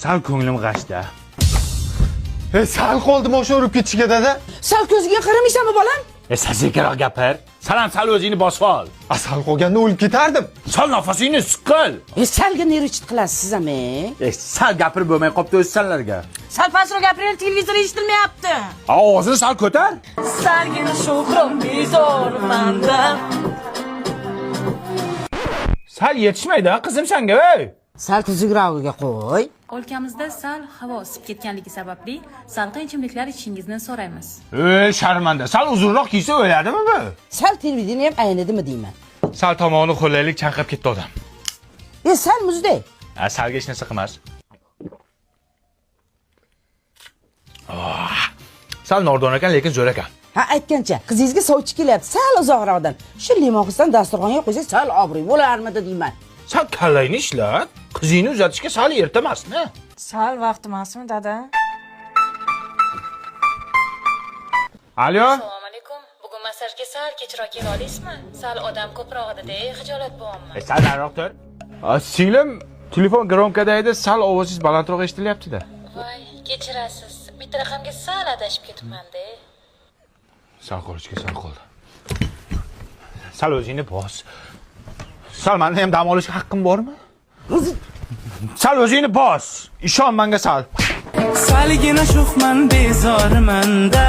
Sal ko'nglim g'ashda. Sal qoldimi o'sha urib ketishiga dada? Sal ko'ziga qaramaysanmi bolam? Sekinroq gapir. Salam sal o'zingni bosib ol. Sal qolganda o'lib ketardim. Sal nafasingni siqil. Salga nerichit qilasiz sizami? Sal gapirib bo'lmay qopti o'zsanlarga. Sal pastroq gapiring, televizor eshitilmayapti. Ovozini sal ko'tar. Salgina shukrim bezor manda. Sal yetishmaydi qizim senga, ey. Sal tuzukroqga qo'y. O'lkamizda sal havo isib ketganligi sababli salqin ichimliklar ichishingizni so'raymiz. Sharmanda. Sal uzunroq kiysa o'ladimi bu? Sal televideniya ham aynidimi deyman. Sal tomog'ini qo'llaylik, chanqab ketdi odam. Sal muzday. Salga hech narsa qilmas. Sal nordon ekan, lekin zo'r ekan. Ha, aytgancha, qizingizga sovchi kelyapti, sal uzoqroqdan. Shu limonxisdan dasturxonga qo'ysa sal obro'y bo'larmidi deyman. Sal kallangni ishlat. Qizingni uzatishga sal erta emasmi? Sal vaqt emasmi, dada? Alo? Assalomu alaykum. Bugun massajga sal kechroq kela olasizmi? Sal odam ko'proq edi, xijolat bo'lyapman. Sal nariroq tur. Singlim, telefon gromkada edi, sal ovozingiz balandroq eshitilyapti-da. Voy, kechirasiz. Bitta raqamga sal adashib ketibman-da. Sal qo'lishga sal qoldi. Sal o'zingni bos. Sal menda ham dam olishga haqqim bormi? Sal o'zingni bos. Ishon menga sal. Salgina sho'xman bezormanda.